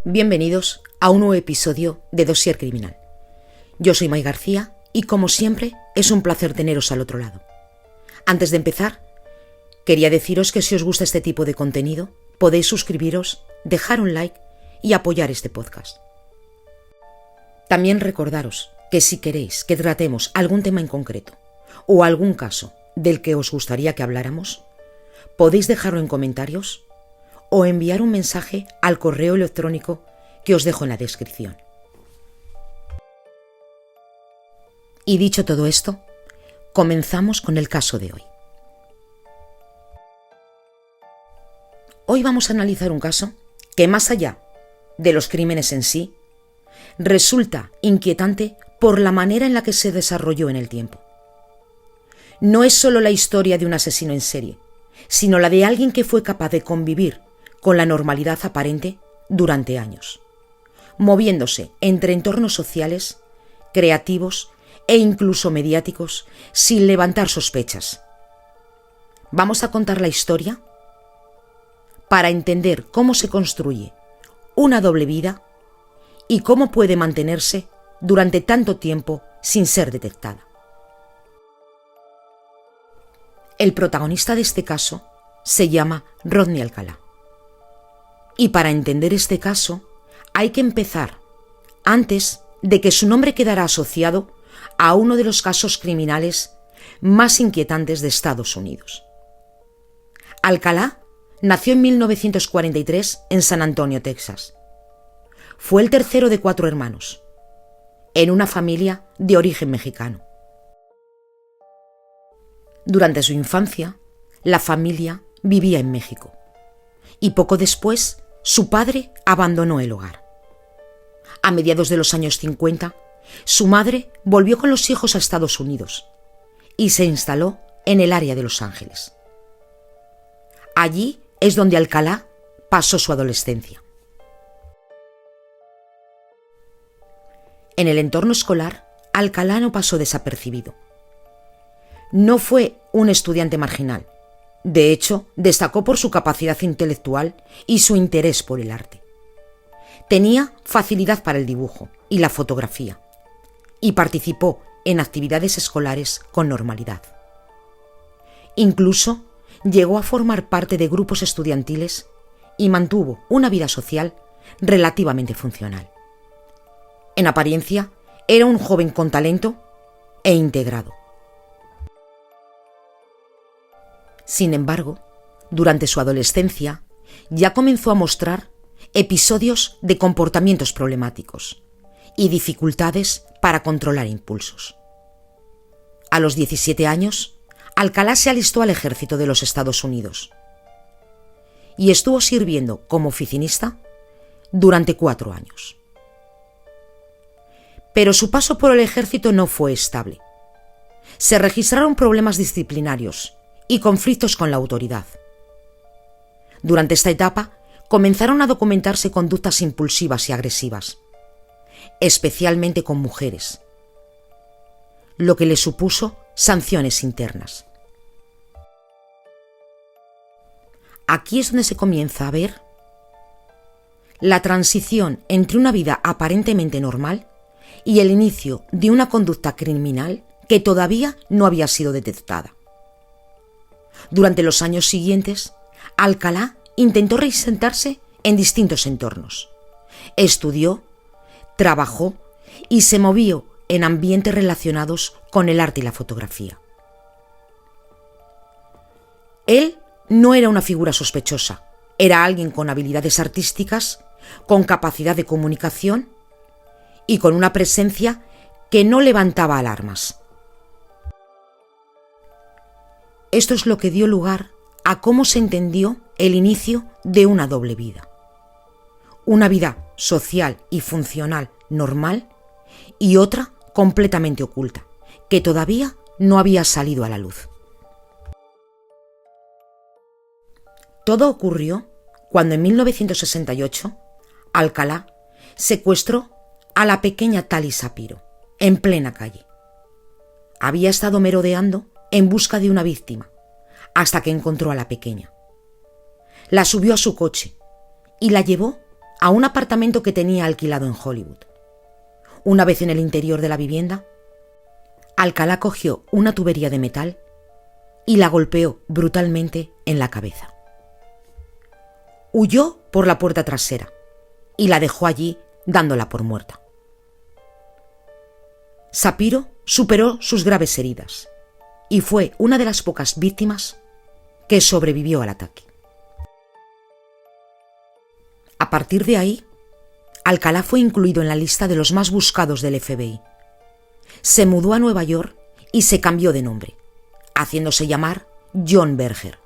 Bienvenidos a un nuevo episodio de Dossier Criminal. Yo soy May García y, como siempre, es un placer teneros al otro lado. Antes de empezar, quería deciros que si os gusta este tipo de contenido, podéis suscribiros, dejar un like y apoyar este podcast. También recordaros que si queréis que tratemos algún tema en concreto o algún caso del que os gustaría que habláramos, podéis dejarlo en comentarios o enviar un mensaje al correo electrónico que os dejo en la descripción. Y dicho todo esto, comenzamos con el caso de hoy. Hoy vamos a analizar un caso que, más allá de los crímenes en sí, resulta inquietante por la manera en la que se desarrolló en el tiempo. No es solo la historia de un asesino en serie, sino la de alguien que fue capaz de convivir con la normalidad aparente durante años, moviéndose entre entornos sociales, creativos e incluso mediáticos sin levantar sospechas. Vamos a contar la historia para entender cómo se construye una doble vida y cómo puede mantenerse durante tanto tiempo sin ser detectada. El protagonista de este caso se llama Rodney Alcalá. Y para entender este caso hay que empezar antes de que su nombre quedara asociado a uno de los casos criminales más inquietantes de Estados Unidos. Alcalá nació en 1943 en San Antonio, Texas. Fue el tercero de 4 hermanos, en una familia de origen mexicano. Durante su infancia, la familia vivía en México y poco después su padre abandonó el hogar. A mediados de los años 50, su madre volvió con los hijos a Estados Unidos y se instaló en el área de Los Ángeles. Allí es donde Alcalá pasó su adolescencia. En el entorno escolar, Alcalá no pasó desapercibido. No fue un estudiante marginal. De hecho, destacó por su capacidad intelectual y su interés por el arte. Tenía facilidad para el dibujo y la fotografía, y participó en actividades escolares con normalidad. Incluso llegó a formar parte de grupos estudiantiles y mantuvo una vida social relativamente funcional. En apariencia, era un joven con talento e integrado. Sin embargo, durante su adolescencia, ya comenzó a mostrar episodios de comportamientos problemáticos y dificultades para controlar impulsos. A los 17 años, Alcalá se alistó al ejército de los Estados Unidos y estuvo sirviendo como oficinista durante 4 años. Pero su paso por el ejército no fue estable. Se registraron problemas disciplinarios y conflictos con la autoridad. Durante esta etapa comenzaron a documentarse conductas impulsivas y agresivas, especialmente con mujeres, lo que le supuso sanciones internas. Aquí es donde se comienza a ver la transición entre una vida aparentemente normal y el inicio de una conducta criminal que todavía no había sido detectada. Durante los años siguientes, Alcalá intentó reinsertarse en distintos entornos. Estudió, trabajó y se movió en ambientes relacionados con el arte y la fotografía. Él no era una figura sospechosa, era alguien con habilidades artísticas, con capacidad de comunicación y con una presencia que no levantaba alarmas. Esto es lo que dio lugar a cómo se entendió el inicio de una doble vida. Una vida social y funcional normal y otra completamente oculta, que todavía no había salido a la luz. Todo ocurrió cuando en 1968 Alcalá secuestró a la pequeña Tali Shapiro en plena calle. Había estado merodeando en busca de una víctima, hasta que encontró a la pequeña. La subió a su coche y la llevó a un apartamento que tenía alquilado en Hollywood. Una vez en el interior de la vivienda, Alcalá cogió una tubería de metal y la golpeó brutalmente en la cabeza. Huyó por la puerta trasera y la dejó allí dándola por muerta. Sapiro superó sus graves heridas y fue una de las pocas víctimas que sobrevivió al ataque. A partir de ahí, Alcalá fue incluido en la lista de los más buscados del FBI. Se mudó a Nueva York y se cambió de nombre, haciéndose llamar John Berger.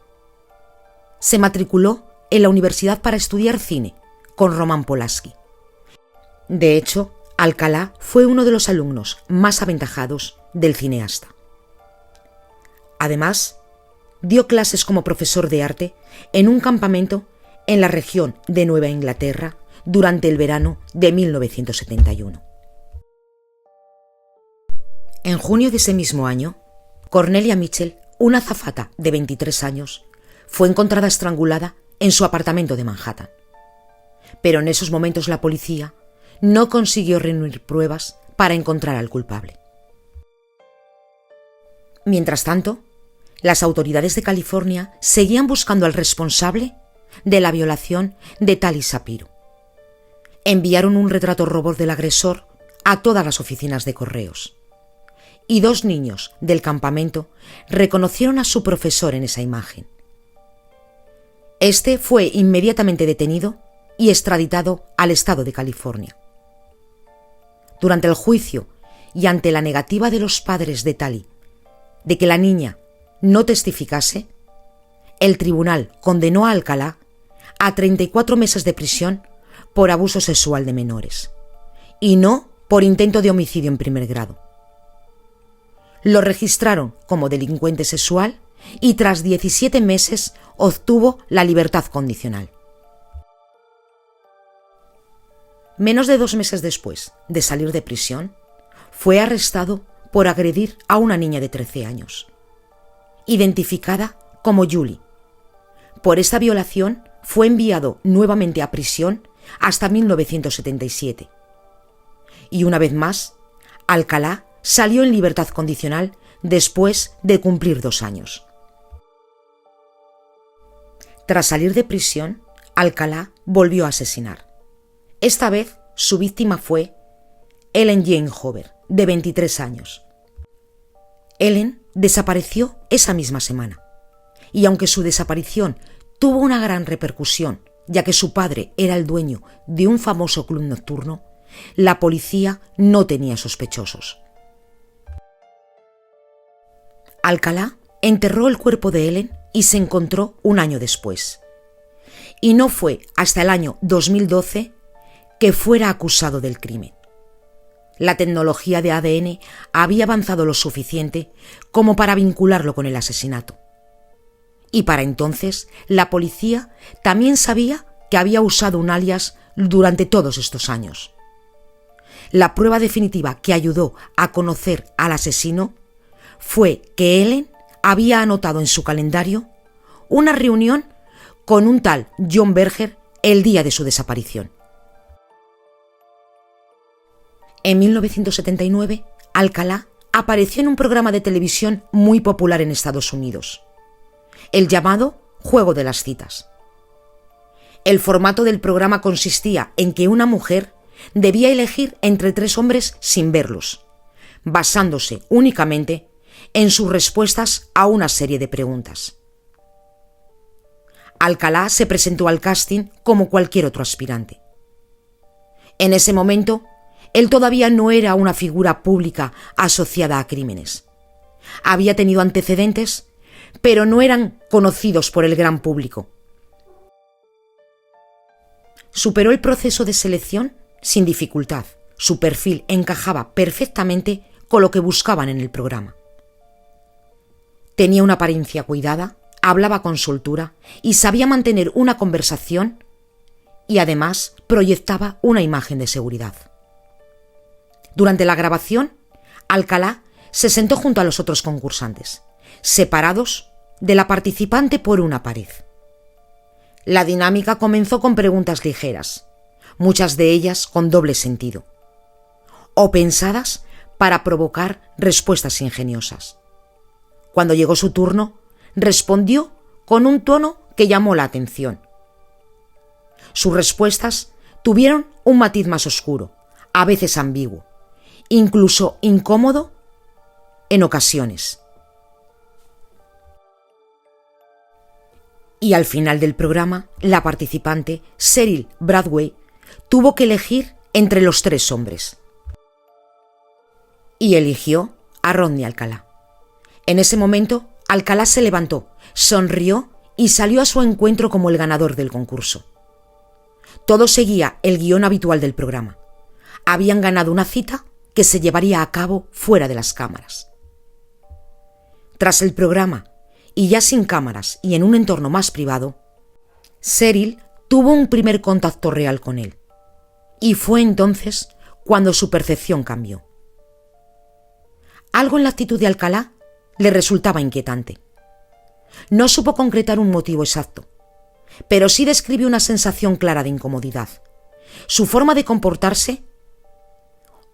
Se matriculó en la universidad para estudiar cine con Roman Polanski. De hecho, Alcalá fue uno de los alumnos más aventajados del cineasta. Además, dio clases como profesor de arte en un campamento en la región de Nueva Inglaterra durante el verano de 1971. En junio de ese mismo año, Cornelia Mitchell, una azafata de 23 años, fue encontrada estrangulada en su apartamento de Manhattan. Pero en esos momentos la policía no consiguió reunir pruebas para encontrar al culpable. Mientras tanto, las autoridades de California seguían buscando al responsable de la violación de Tali Sapiro. Enviaron un retrato robot del agresor a todas las oficinas de correos. Y 2 niños del campamento reconocieron a su profesor en esa imagen. Este fue inmediatamente detenido y extraditado al estado de California. Durante el juicio y ante la negativa de los padres de Tali de que la niña no testificase, el tribunal condenó a Alcalá a 34 meses de prisión por abuso sexual de menores y no por intento de homicidio en primer grado. Lo registraron como delincuente sexual y tras 17 meses obtuvo la libertad condicional. Menos de 2 meses después de salir de prisión, fue arrestado por agredir a una niña de 13 años, identificada como Julie. Por esta violación fue enviado nuevamente a prisión hasta 1977. Y una vez más, Alcalá salió en libertad condicional después de cumplir 2 años. Tras salir de prisión, Alcalá volvió a asesinar. Esta vez su víctima fue Ellen Jane Hoover, de 23 años. Ellen desapareció esa misma semana, y aunque su desaparición tuvo una gran repercusión, ya que su padre era el dueño de un famoso club nocturno, la policía no tenía sospechosos. Alcalá enterró el cuerpo de Ellen y se encontró un año después. Y no fue hasta el año 2012 que fuera acusado del crimen. La tecnología de ADN había avanzado lo suficiente como para vincularlo con el asesinato. Y para entonces, la policía también sabía que había usado un alias durante todos estos años. La prueba definitiva que ayudó a conocer al asesino fue que Ellen había anotado en su calendario una reunión con un tal John Berger el día de su desaparición. En 1979, Alcalá apareció en un programa de televisión muy popular en Estados Unidos, el llamado Juego de las Citas. El formato del programa consistía en que una mujer debía elegir entre 3 hombres sin verlos, basándose únicamente en sus respuestas a una serie de preguntas. Alcalá se presentó al casting como cualquier otro aspirante. En ese momento, él todavía no era una figura pública asociada a crímenes. Había tenido antecedentes, pero no eran conocidos por el gran público. Superó el proceso de selección sin dificultad. Su perfil encajaba perfectamente con lo que buscaban en el programa. Tenía una apariencia cuidada, hablaba con soltura y sabía mantener una conversación y además proyectaba una imagen de seguridad. Durante la grabación, Alcalá se sentó junto a los otros concursantes, separados de la participante por una pared. La dinámica comenzó con preguntas ligeras, muchas de ellas con doble sentido, o pensadas para provocar respuestas ingeniosas. Cuando llegó su turno, respondió con un tono que llamó la atención. Sus respuestas tuvieron un matiz más oscuro, a veces ambiguo, incluso incómodo en ocasiones. Y al final del programa, la participante, Cheryl Bradway, tuvo que elegir entre los 3 hombres. Y eligió a Rodney Alcalá. En ese momento, Alcalá se levantó, sonrió y salió a su encuentro como el ganador del concurso. Todo seguía el guión habitual del programa. Habían ganado una cita que se llevaría a cabo fuera de las cámaras. Tras el programa, y ya sin cámaras y en un entorno más privado, Cheryl tuvo un primer contacto real con él. Y fue entonces cuando su percepción cambió. Algo en la actitud de Alcalá le resultaba inquietante. No supo concretar un motivo exacto, pero sí describió una sensación clara de incomodidad. Su forma de comportarse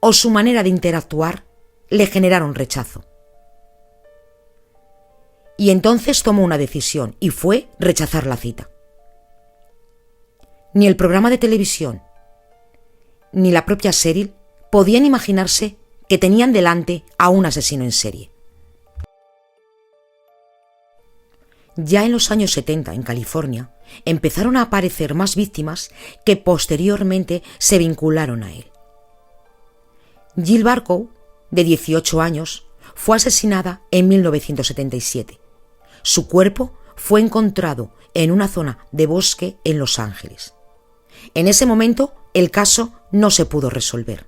o su manera de interactuar le generaron rechazo. Y entonces tomó una decisión y fue rechazar la cita. Ni el programa de televisión ni la propia Cheryl podían imaginarse que tenían delante a un asesino en serie. Ya en los años 70, en California, empezaron a aparecer más víctimas que posteriormente se vincularon a él. Jill Barkow, de 18 años, fue asesinada en 1977. Su cuerpo fue encontrado en una zona de bosque en Los Ángeles. En ese momento, el caso no se pudo resolver.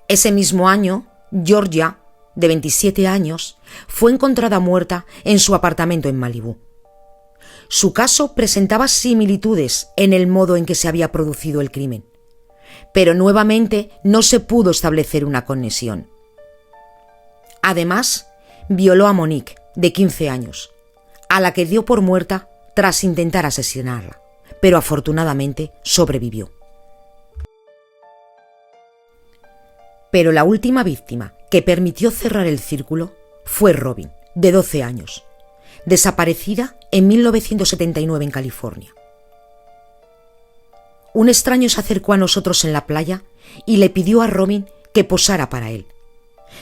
Ese mismo año, Georgia, de 27 años, fue encontrada muerta en su apartamento en Malibú. Su caso presentaba similitudes en el modo en que se había producido el crimen, pero nuevamente no se pudo establecer una conexión. Además, violó a Monique, de 15 años, a la que dio por muerta tras intentar asesinarla, pero afortunadamente sobrevivió. Pero la última víctima que permitió cerrar el círculo fue Robin, de 12 años, desaparecida en 1979 en California. Un extraño se acercó a nosotros en la playa y le pidió a Robin que posara para él.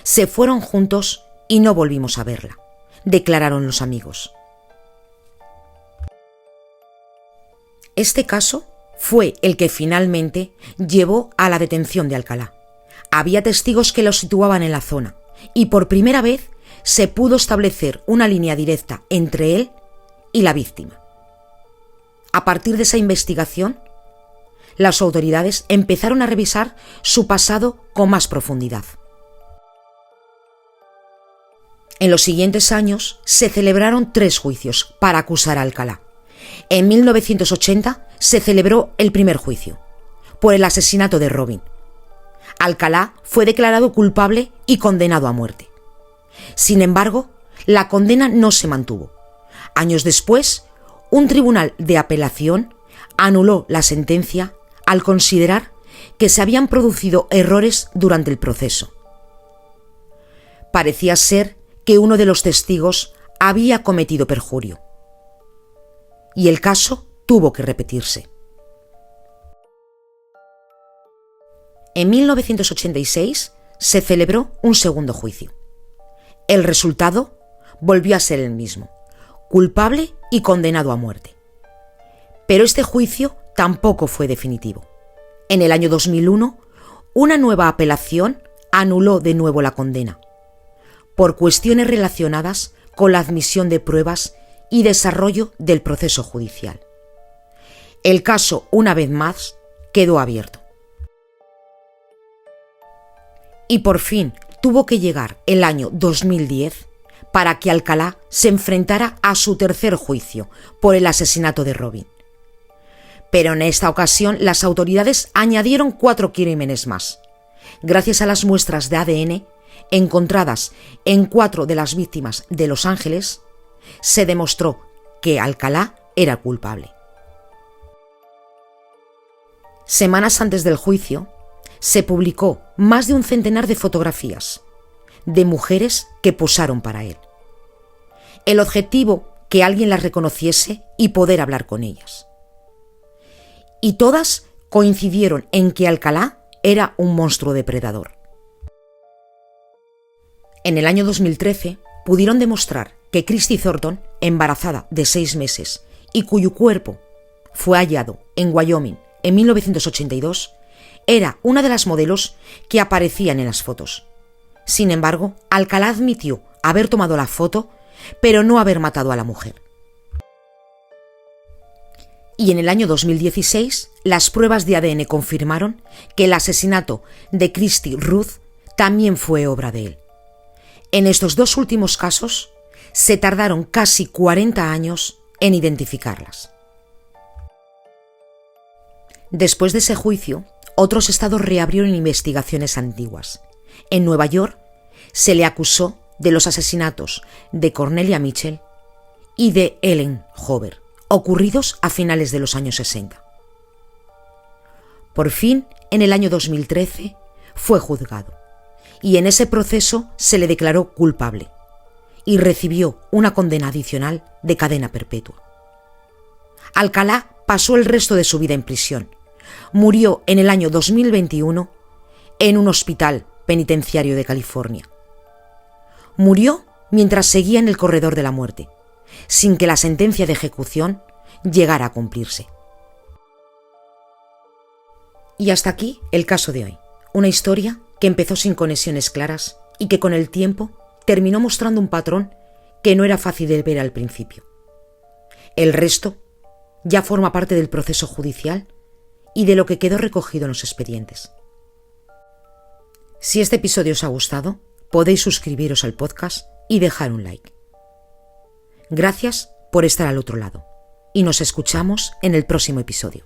Se fueron juntos y no volvimos a verla, declararon los amigos. Este caso fue el que finalmente llevó a la detención de Alcalá. Había testigos que lo situaban en la zona y por primera vez se pudo establecer una línea directa entre él y la víctima. A partir de esa investigación, las autoridades empezaron a revisar su pasado con más profundidad. En los siguientes años se celebraron 3 juicios para acusar a Alcalá. En 1980 se celebró el primer juicio, por el asesinato de Robin. Alcalá fue declarado culpable y condenado a muerte. Sin embargo, la condena no se mantuvo. Años después, un tribunal de apelación anuló la sentencia al considerar que se habían producido errores durante el proceso. Parecía ser que uno de los testigos había cometido perjurio. Y el caso tuvo que repetirse. En 1986 se celebró un segundo juicio. El resultado volvió a ser el mismo, culpable y condenado a muerte. Pero este juicio tampoco fue definitivo. En el año 2001, una nueva apelación anuló de nuevo la condena, por cuestiones relacionadas con la admisión de pruebas y desarrollo del proceso judicial. El caso, una vez más, quedó abierto. Y por fin tuvo que llegar el año 2010 para que Alcalá se enfrentara a su tercer juicio por el asesinato de Robin. Pero en esta ocasión las autoridades añadieron 4 crímenes más. Gracias a las muestras de ADN encontradas en 4 de las víctimas de Los Ángeles, se demostró que Alcalá era culpable. Semanas antes del juicio, se publicó más de un centenar de fotografías de mujeres que posaron para él. El objetivo, que alguien las reconociese y poder hablar con ellas. Y todas coincidieron en que Alcalá era un monstruo depredador. En el año 2013 pudieron demostrar que Christy Thornton, embarazada de 6 meses y cuyo cuerpo fue hallado en Wyoming en 1982, era una de las modelos que aparecían en las fotos. Sin embargo, Alcalá admitió haber tomado la foto, pero no haber matado a la mujer. Y en el año 2016, las pruebas de ADN confirmaron que el asesinato de Christy Ruth también fue obra de él. En estos 2 últimos casos, se tardaron casi 40 años en identificarlas. Después de ese juicio, otros estados reabrieron investigaciones antiguas. En Nueva York, se le acusó de los asesinatos de Cornelia Mitchell y de Ellen Hoover, ocurridos a finales de los años 60. Por fin, en el año 2013, fue juzgado, y en ese proceso se le declaró culpable, y recibió una condena adicional de cadena perpetua. Alcalá pasó el resto de su vida en prisión. Murió en el año 2021 en un hospital penitenciario de California. Murió mientras seguía en el corredor de la muerte, sin que la sentencia de ejecución llegara a cumplirse. Y hasta aquí el caso de hoy. Una historia que empezó sin conexiones claras y que con el tiempo terminó mostrando un patrón que no era fácil de ver al principio. El resto ya forma parte del proceso judicial y de lo que quedó recogido en los expedientes. Si este episodio os ha gustado, podéis suscribiros al podcast y dejar un like. Gracias por estar al otro lado y nos escuchamos en el próximo episodio.